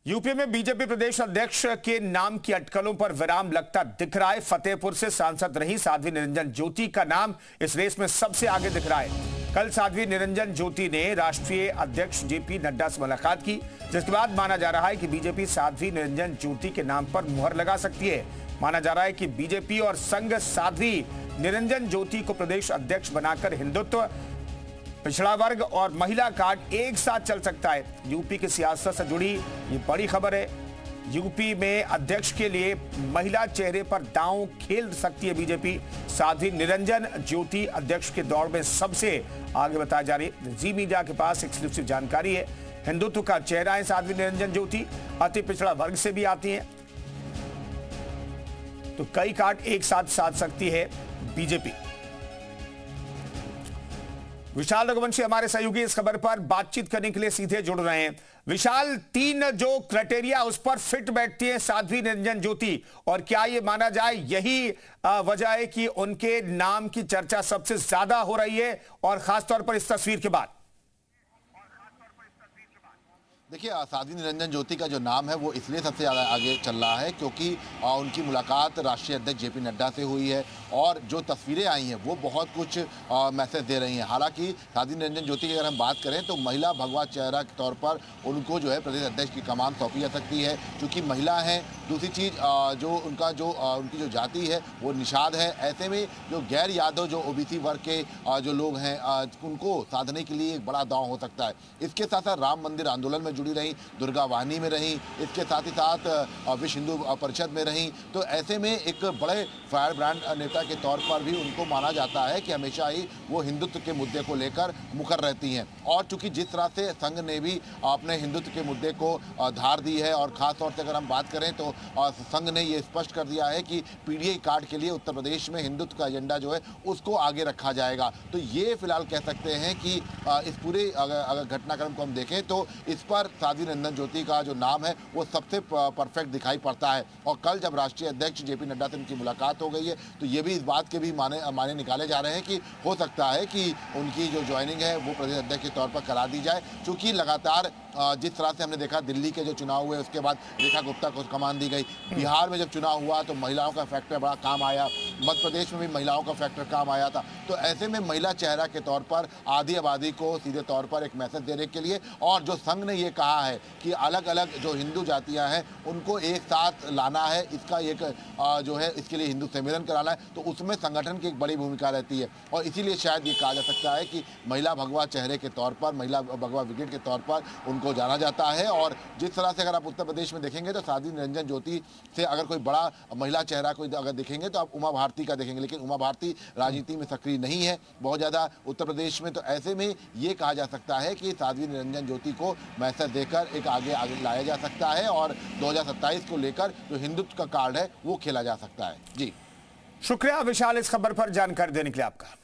UP में BJP प्रदेश अध्यक्ष के नाम की अटकलों पर विराम लगता दिख रहा है। फतेहपुर से सांसद रही साध्वी निरंजन ज्योति का नाम इस रेस में सबसे आगे दिख रहा है। कल साध्वी निरंजन ज्योति ने राष्ट्रीय अध्यक्ष जेपी नड्डा से मुलाकात की, जिसके बाद माना जा रहा है कि बीजेपी साध्वी निरंजन ज्योति के नाम पर मुहर लगा सकती है। माना जा रहा है कि बीजेपी और संघ साध्वी निरंजन ज्योति को प्रदेश अध्यक्ष बनाकर हिंदुत्व, पिछड़ा वर्ग और महिला कार्ड एक साथ चल सकता है। यूपी की सियासत से जुड़ी ये बड़ी खबर है। यूपी में अध्यक्ष के लिए महिला चेहरे पर दांव खेल सकती है बीजेपी। साध्वी निरंजन ज्योति अध्यक्ष के दौड़ में सबसे आगे बताया जा रही है। जी मीडिया के पास एक्सक्लूसिव जानकारी है। हिंदुत्व का चेहरा है साध्वी निरंजन ज्योति, अति पिछड़ा वर्ग से भी आती है, तो कई कार्ड एक साथ साध सकती है बीजेपी। विशाल रघुवंशी हमारे सहयोगी इस खबर पर बातचीत करने के लिए सीधे जुड़ रहे हैं। विशाल, तीन जो क्राइटेरिया उस पर फिट बैठती है साध्वी निरंजन ज्योति, और क्या ये माना जाए यही वजह है कि उनके नाम की चर्चा सबसे ज्यादा हो रही है, और खासतौर पर इस तस्वीर के बाद? देखिए, साध्वी निरंजन ज्योति का जो नाम है वो इसलिए सबसे ज़्यादा आगे चल रहा है क्योंकि उनकी मुलाकात राष्ट्रीय अध्यक्ष जेपी नड्डा से हुई है, और जो तस्वीरें आई हैं वो बहुत कुछ मैसेज दे रही हैं। हालांकि साध्वी निरंजन ज्योति की अगर हम बात करें तो महिला भगवा चेहरा के तौर पर उनको जो है प्रदेश अध्यक्ष की कमान सौंपी जा सकती है, क्योंकि महिला हैं। दूसरी चीज़, उनकी जो जाति है वो निषाद है। ऐसे में जो गैर यादव, जो ओबीसी वर्ग के जो लोग हैं, उनको साधने के लिए एक बड़ा दांव हो सकता है। इसके साथ साथ राम मंदिर आंदोलन में जुड़ी रही, दुर्गा वाहिनी में रही, इसके साथ ही साथ विश्व हिंदू परिषद में रही, तो ऐसे में एक बड़े फायर ब्रांड नेता के तौर पर भी उनको माना जाता है कि हमेशा ही वो हिंदुत्व के मुद्दे को लेकर मुखर रहती हैं। और चूंकि जिस तरह से संघ ने भी अपने हिंदुत्व के मुद्दे को धार दी है, और खास तौर से अगर हम बात करें तो संघ ने ये स्पष्ट कर दिया है कि पीडीआई कार्ड के लिए उत्तर प्रदेश में हिंदुत्व का एजेंडा जो है उसको आगे रखा जाएगा। तो ये फिलहाल कह सकते हैं कि इस पूरे अगर घटनाक्रम को हम देखें तो इस पर साध्वी निरंजन ज्योति का जो नाम है वो सबसे परफेक्ट दिखाई पड़ता है। और कल जब राष्ट्रीय अध्यक्ष जेपी नड्डा से उनकी मुलाकात हो गई है तो ये भी इस बात के भी माने निकाले जा रहे हैं कि हो सकता है कि उनकी जो ज्वाइनिंग है वो प्रदेश अध्यक्ष के तौर पर करा दी जाए, क्योंकि लगातार जिस तरह से हमने देखा दिल्ली के जो चुनाव हुए उसके बाद रेखा गुप्ता को कमान दी गई, बिहार में जब चुनाव हुआ तो महिलाओं का फैक्टर बड़ा काम आया, मध्य प्रदेश में भी महिलाओं का फैक्टर काम आया था। तो ऐसे में महिला चेहरा के तौर पर आधी आबादी को सीधे तौर पर एक मैसेज देने के लिए, और जो संघ ने ये कहा है कि अलग अलग जो हिंदू जातियां हैं उनको एक साथ लाना है, इसका एक जो है इसके लिए हिंदू सम्मेलन कराना है, तो उसमें संगठन की एक बड़ी भूमिका रहती है। और इसीलिए शायद ये कहा जा सकता है कि महिला भगवा चेहरे के तौर पर, महिला भगवा ब्रिगेड के तौर पर उनको जाना जाता है। और जिस तरह से अगर आप उत्तर प्रदेश में देखेंगे तो साध्वी निरंजन ज्योति से अगर कोई बड़ा महिला चेहरा कोई अगर देखेंगे तो आप उमा भारती का देखेंगे, लेकिन उमा भारती राजनीति में सक्रिय नहीं है बहुत ज़्यादा उत्तर प्रदेश में। तो ऐसे में ये कहा जा सकता है कि साध्वी निरंजन ज्योति को मैसेज देकर एक आगे लाया जा सकता है, और 2027 को लेकर जो हिंदुत्व का कार्ड है वो खेला जा सकता है। जी शुक्रिया विशाल इस खबर पर जानकारी देने के लिए आपका।